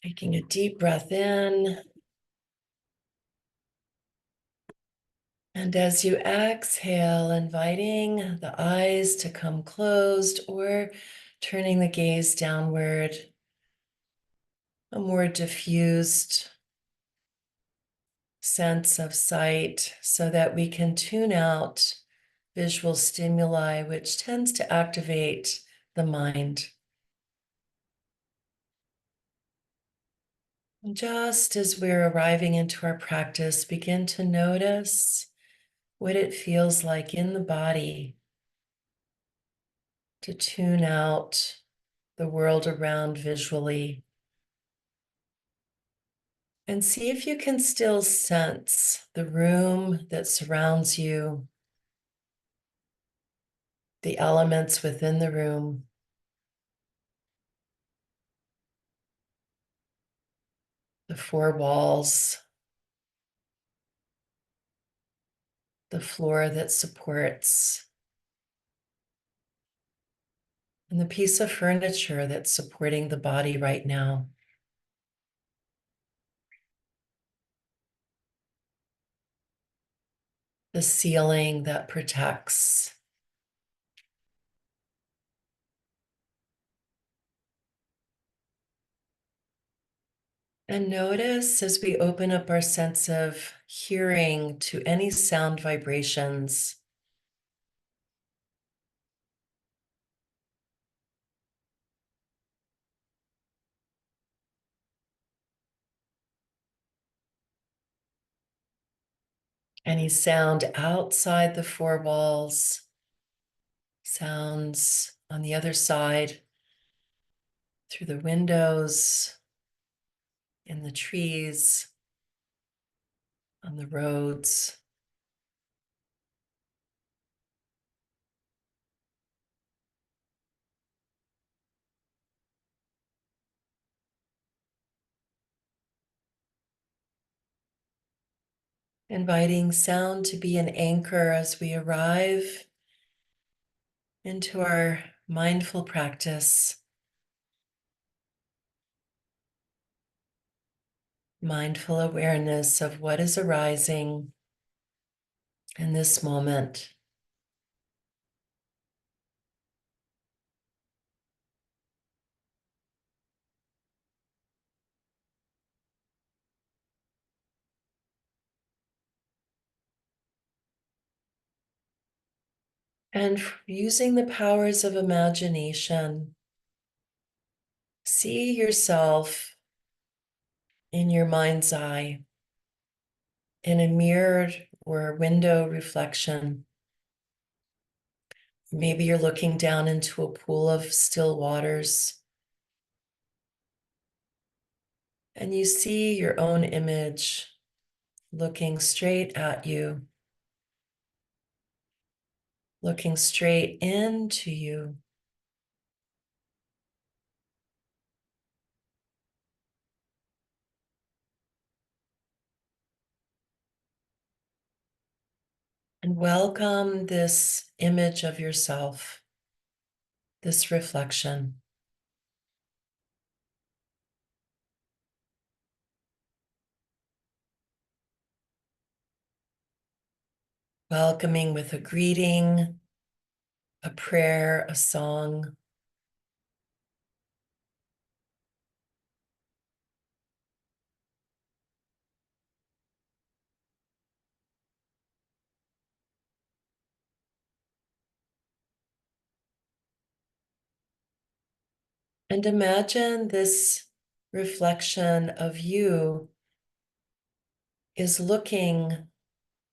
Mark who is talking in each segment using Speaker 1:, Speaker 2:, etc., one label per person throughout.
Speaker 1: Taking a deep breath in. And as you exhale, inviting the eyes to come closed or turning the gaze downward, a more diffused sense of sight so that we can tune out visual stimuli, which tends to activate the mind. And just as we're arriving into our practice, begin to notice what it feels like in the body to tune out the world around visually. And see if you can still sense the room that surrounds you, the elements within the room, the four walls, the floor that supports, and the piece of furniture that's supporting the body right now. The ceiling that protects. And notice as we open up our sense of hearing to any sound vibrations, any sound outside the four walls, sounds on the other side, through the windows, in the trees, on the roads. Inviting sound to be an anchor as we arrive into our mindful practice, mindful awareness of what is arising in this moment. And using the powers of imagination, see yourself in your mind's eye, in a mirror or window reflection. Maybe you're looking down into a pool of still waters and you see your own image looking straight at you, looking straight into you. And welcome this image of yourself, this reflection. Welcoming with a greeting, a prayer, a song. And imagine this reflection of you is looking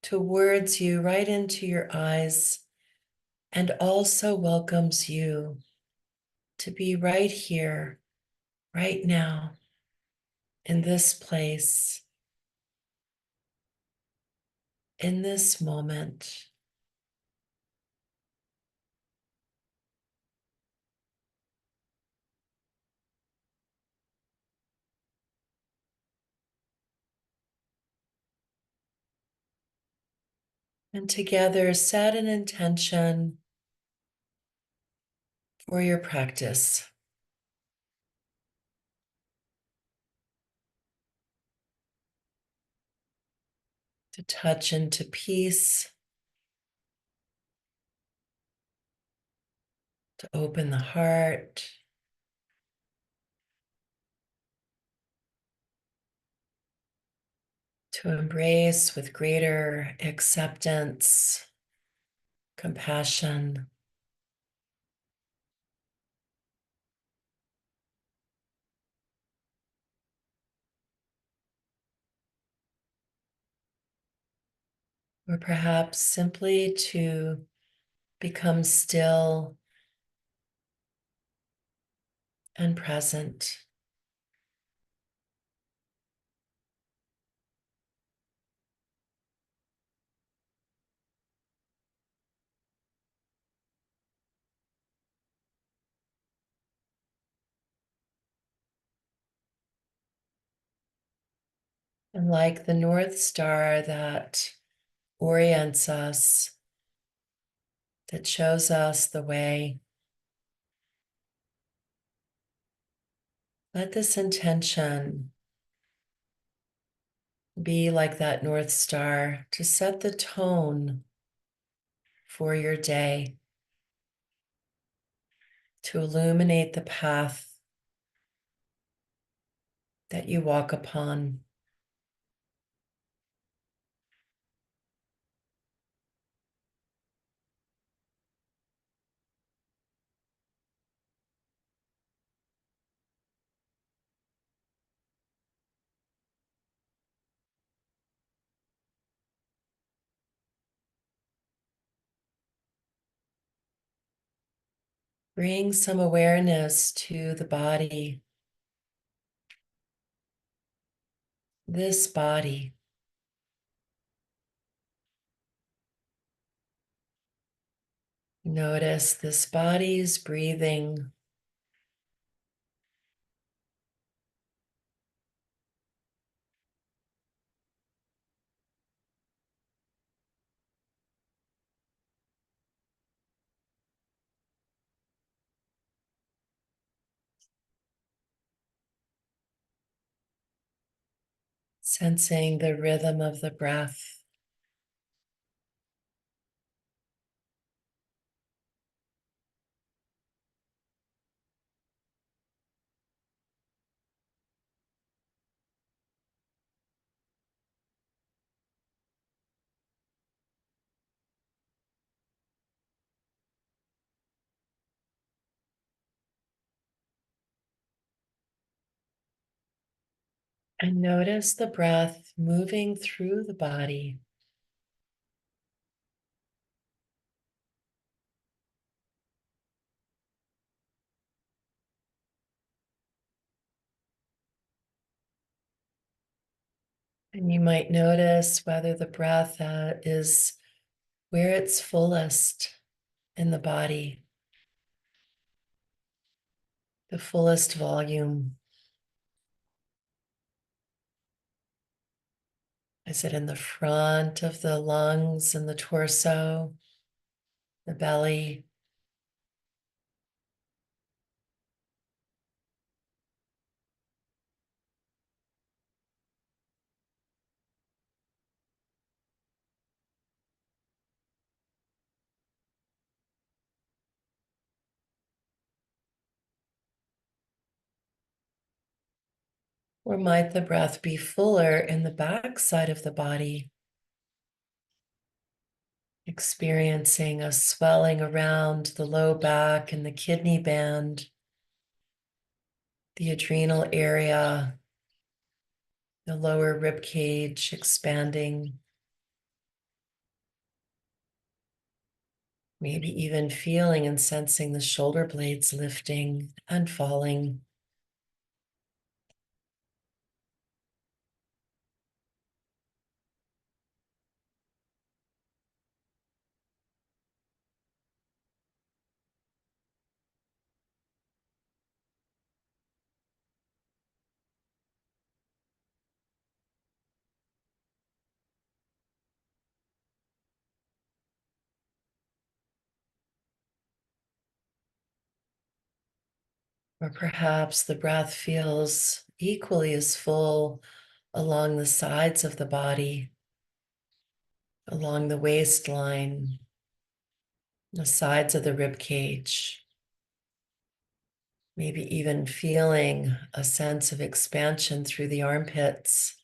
Speaker 1: towards you right into your eyes and also welcomes you to be right here, right now, in this place, in this moment. And together set an intention for your practice. to touch into peace, to open the heart, to embrace with greater acceptance, compassion. Or perhaps simply to become still and present. And like the North Star that orients us, that shows us the way, let this intention be like that North Star to set the tone for your day, to illuminate the path that you walk upon. Bring some awareness to the body, this body. Notice this body's breathing. Sensing the rhythm of the breath. And notice the breath moving through the body. And you might notice whether the breath is where it's fullest in the body, the fullest volume. Is it in the front of the lungs and the torso, the belly? Or might the breath be fuller in the back side of the body, experiencing a swelling around the low back and the kidney band, the adrenal area, the lower rib cage expanding, maybe even feeling and sensing the shoulder blades lifting and falling. Or perhaps the breath feels equally as full along the sides of the body, along the waistline, the sides of the rib cage, maybe even feeling a sense of expansion through the armpits.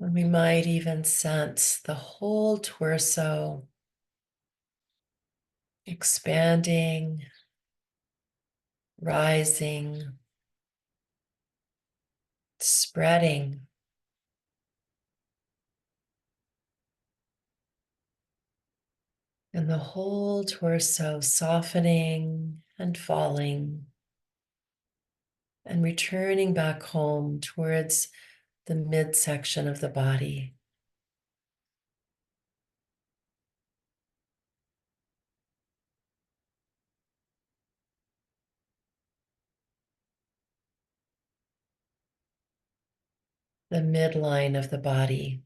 Speaker 1: And we might even sense the whole torso expanding, rising, spreading, and the whole torso softening and falling and returning back home towards the midsection of the body. The midline of the body.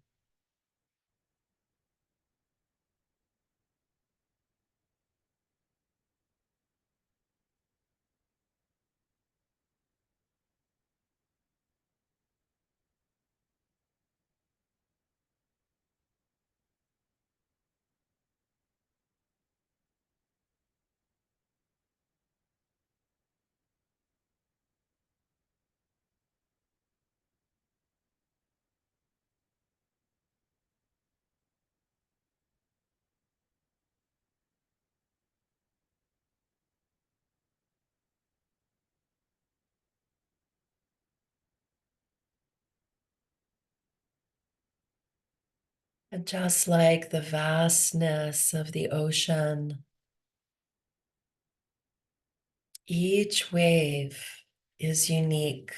Speaker 1: And just like the vastness of the ocean, each wave is unique,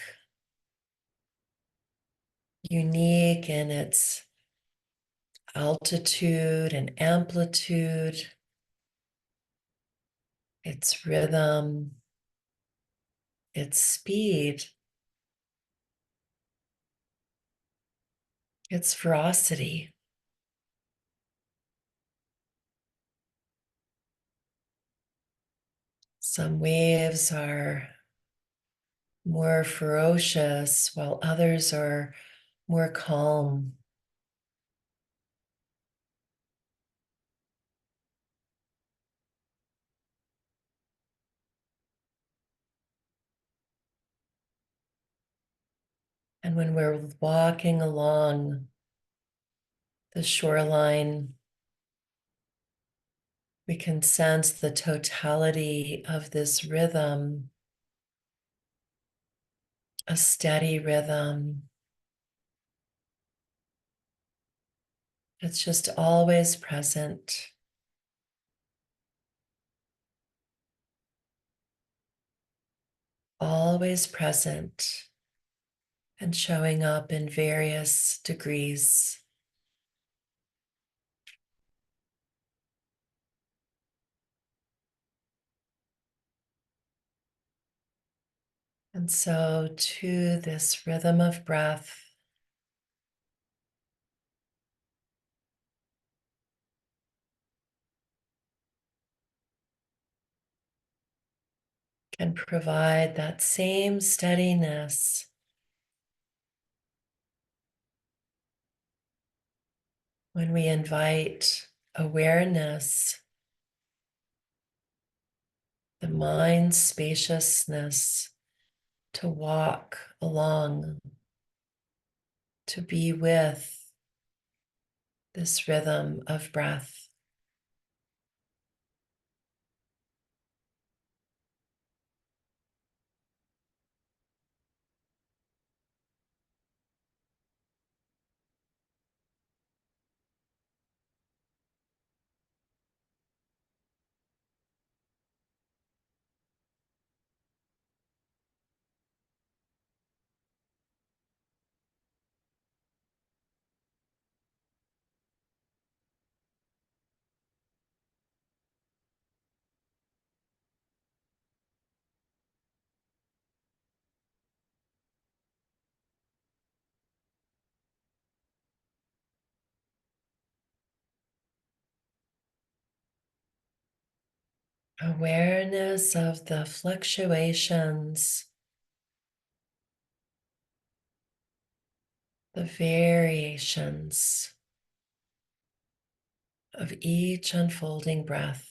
Speaker 1: unique in its altitude and amplitude, its rhythm, its speed, its ferocity. Some waves are more ferocious, while others are more calm. And when we're walking along the shoreline, we can sense the totality of this rhythm, a steady rhythm. It's just always present, always present, and showing up in various degrees. And so, to this rhythm of breath, can provide that same steadiness when we invite awareness, the mind's spaciousness, to walk along, to be with this rhythm of breath. Awareness of the fluctuations, the variations of each unfolding breath.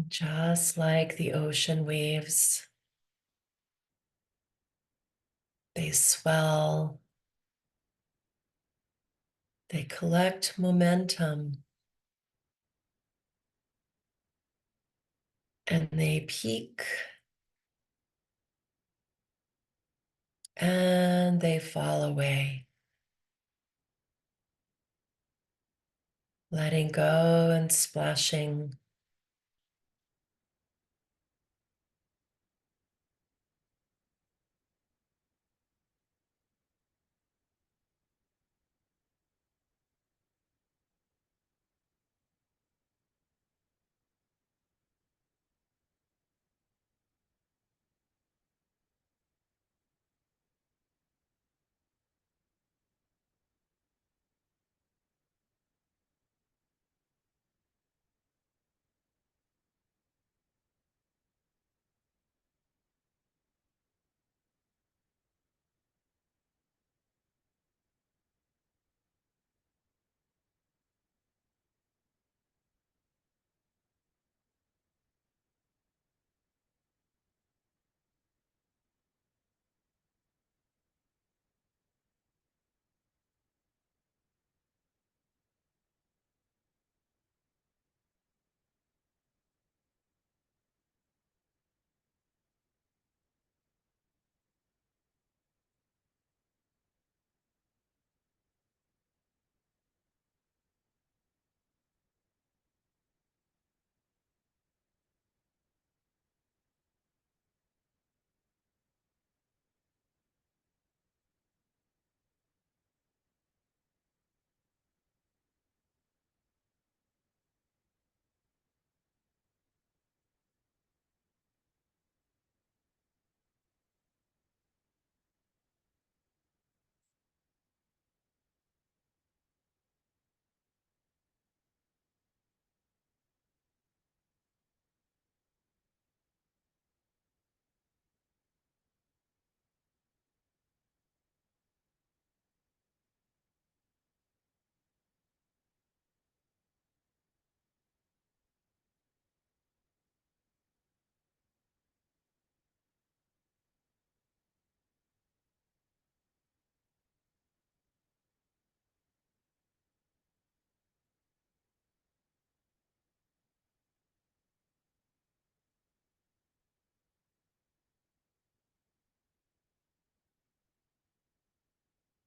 Speaker 1: Just like the ocean waves, they swell, they collect momentum, and they peak and they fall away, letting go and splashing.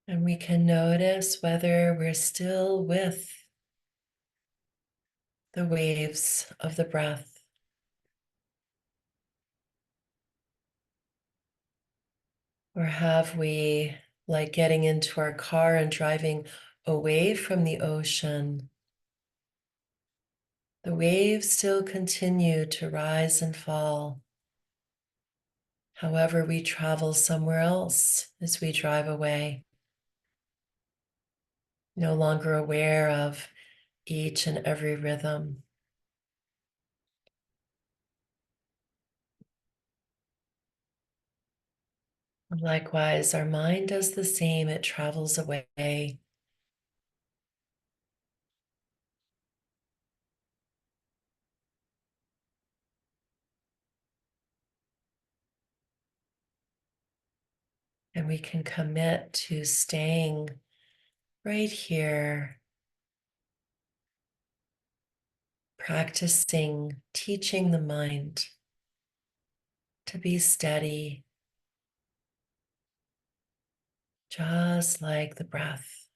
Speaker 1: And we can notice whether we're still with the waves of the breath, or have we, like getting into our car and driving away from the ocean, the waves still continue to rise and fall. However, we travel somewhere else as we drive away, no longer aware of each and every rhythm. Likewise, our mind does the same, it travels away. And we can commit to staying right here, practicing, teaching the mind to be steady, just like the breath.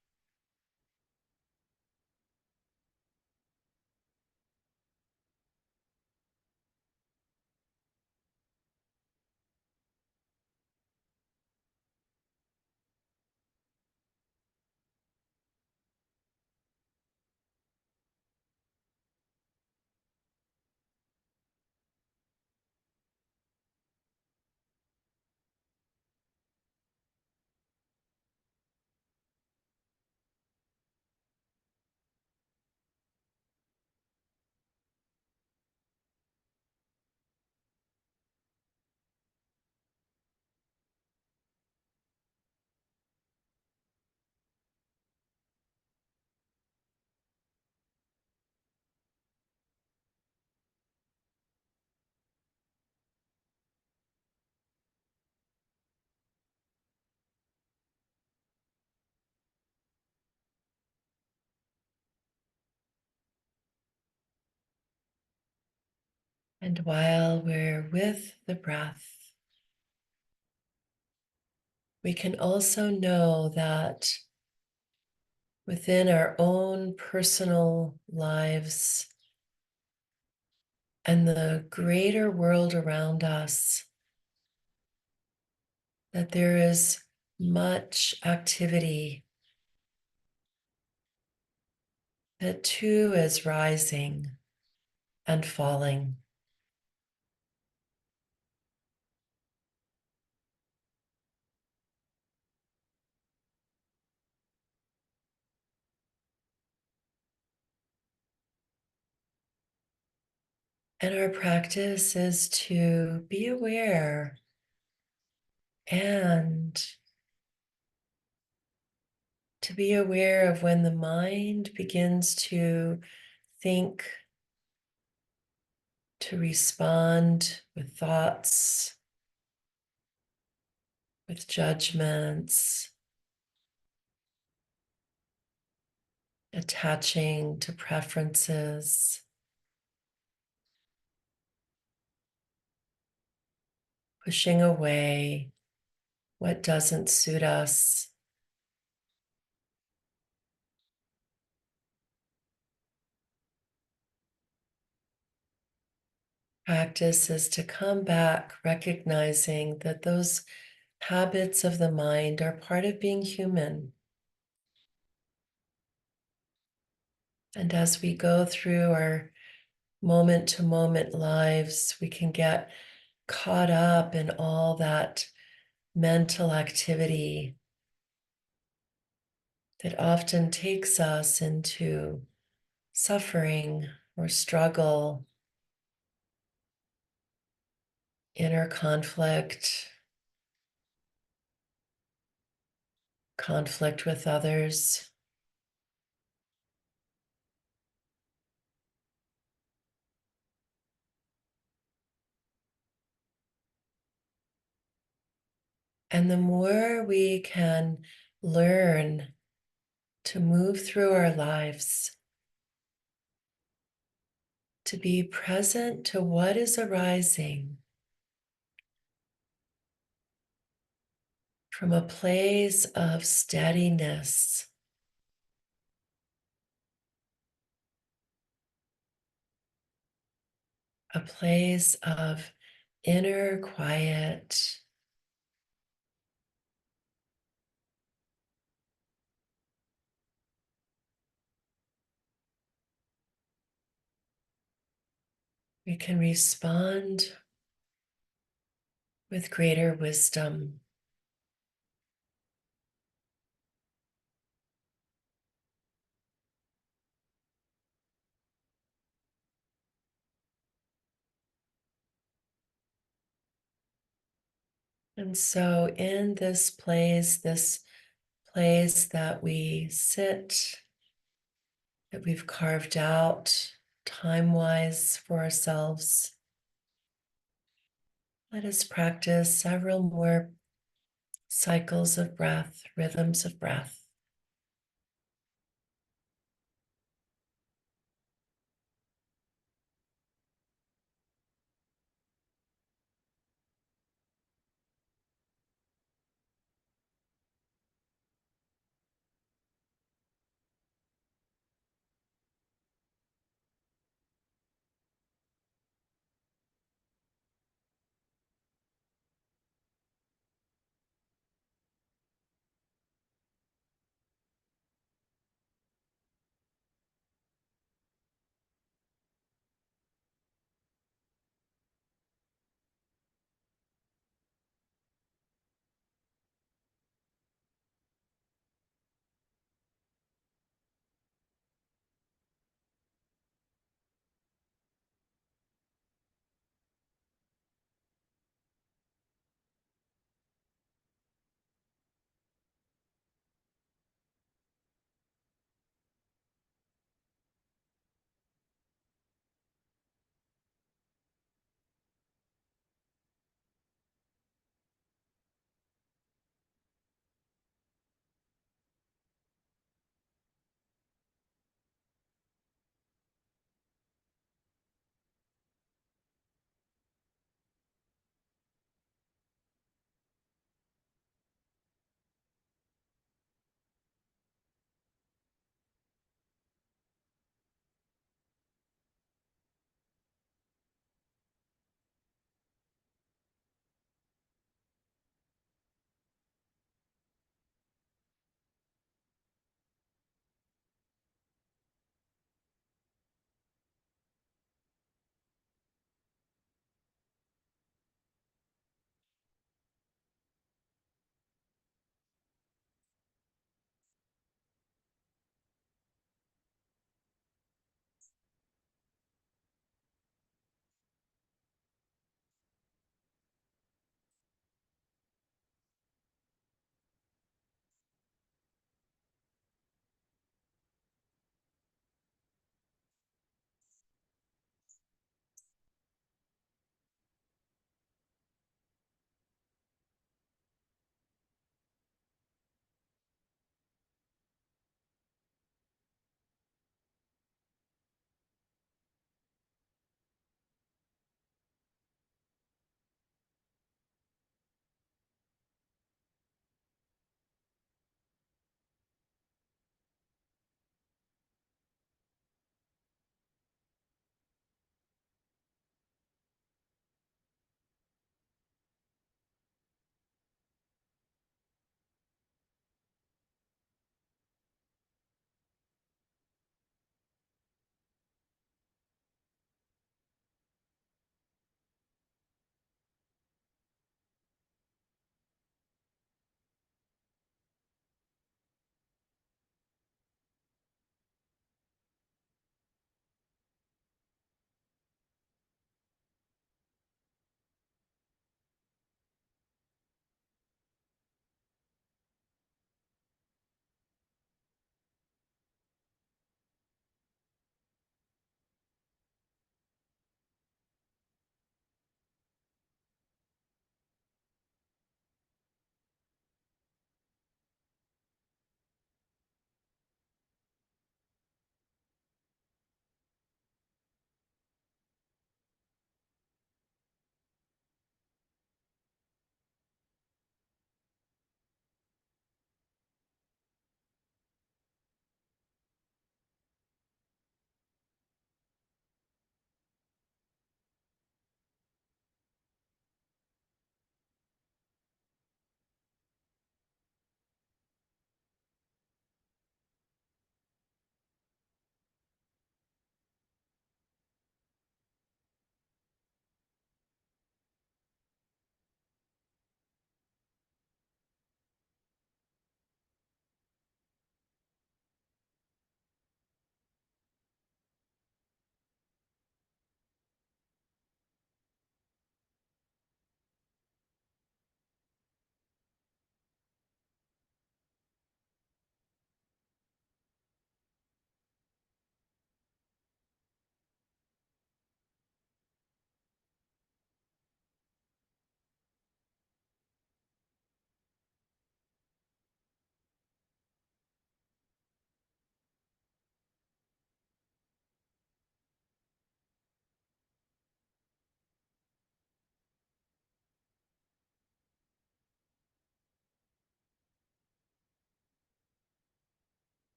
Speaker 1: And while we're with the breath, we can also know that within our own personal lives and the greater world around us, that there is much activity that too is rising and falling. And our practice is to be aware and to be aware of when the mind begins to think, to respond with thoughts, with judgments, attaching to preferences, pushing away what doesn't suit us. Practice is to come back recognizing that those habits of the mind are part of being human. And as we go through our moment to moment lives, we can get caught up in all that mental activity that often takes us into suffering or struggle, inner conflict, conflict with others. And the more we can learn to move through our lives, to be present to what is arising from a place of steadiness, a place of inner quiet, we can respond with greater wisdom. And so, in this place that we sit, that we've carved out time-wise for ourselves, let us practice several more cycles of breath, rhythms of breath.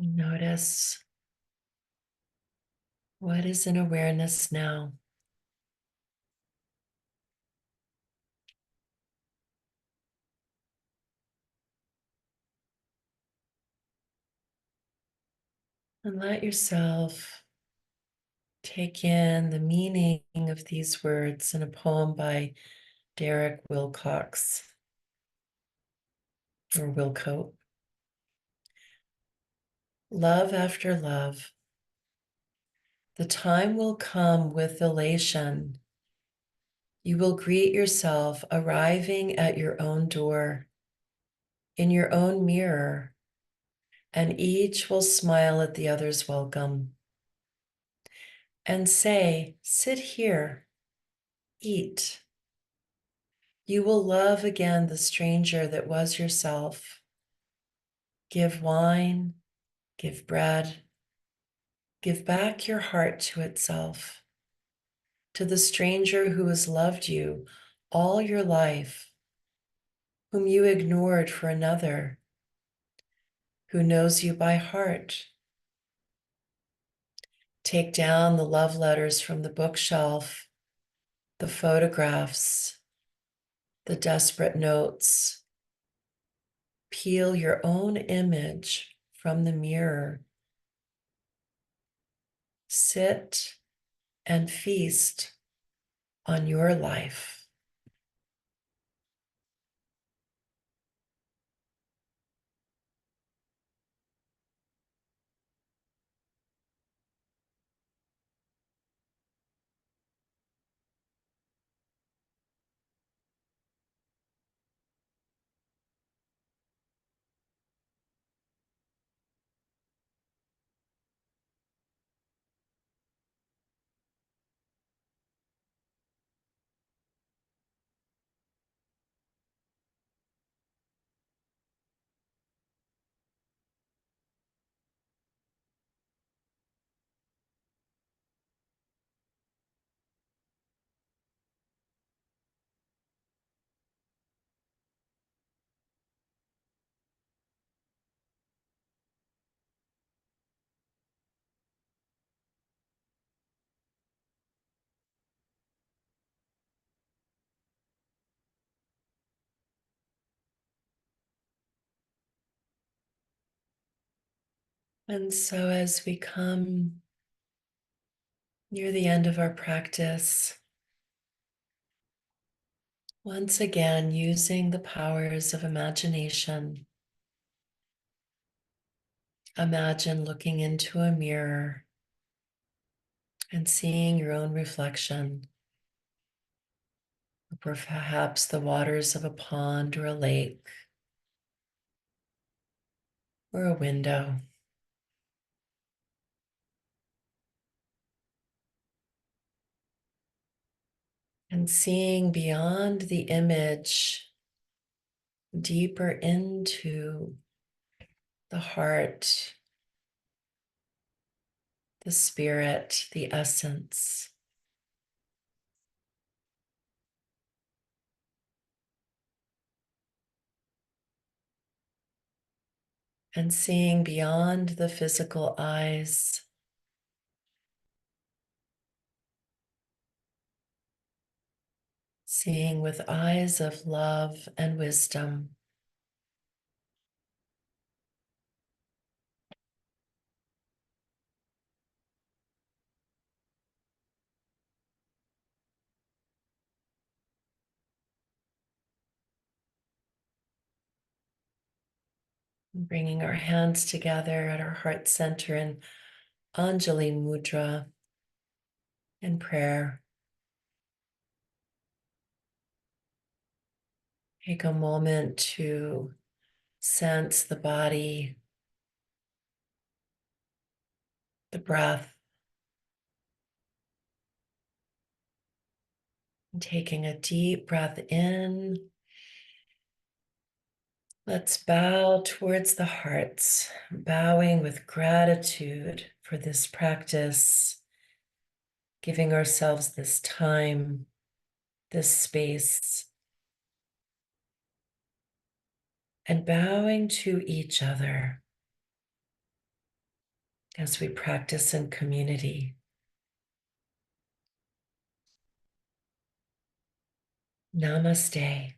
Speaker 1: Notice what is in awareness now. And let yourself take in the meaning of these words in a poem by Derek Wilcox or Wilcoat. Love after love, the time will come with elation. You will greet yourself arriving at your own door, in your own mirror, and each will smile at the other's welcome and say, "Sit here, eat." You will love again the stranger that was yourself. Give wine, give bread, give back your heart to itself, to the stranger who has loved you all your life, whom you ignored for another, who knows you by heart. Take down the love letters from the bookshelf, the photographs, the desperate notes. Peel your own image from the mirror. Sit and feast on your life. And so, as we come near the end of our practice, once again using the powers of imagination, imagine looking into a mirror and seeing your own reflection, or perhaps the waters of a pond or a lake or a window. And seeing beyond the image, deeper into the heart, the spirit, the essence. And seeing beyond the physical eyes, seeing with eyes of love and wisdom. Bringing our hands together at our heart center in Anjali Mudra in prayer. Take a moment to sense the body, the breath, and taking a deep breath in. Let's bow towards the hearts, bowing with gratitude for this practice, giving ourselves this time, this space, and bowing to each other. as we practice in community. Namaste.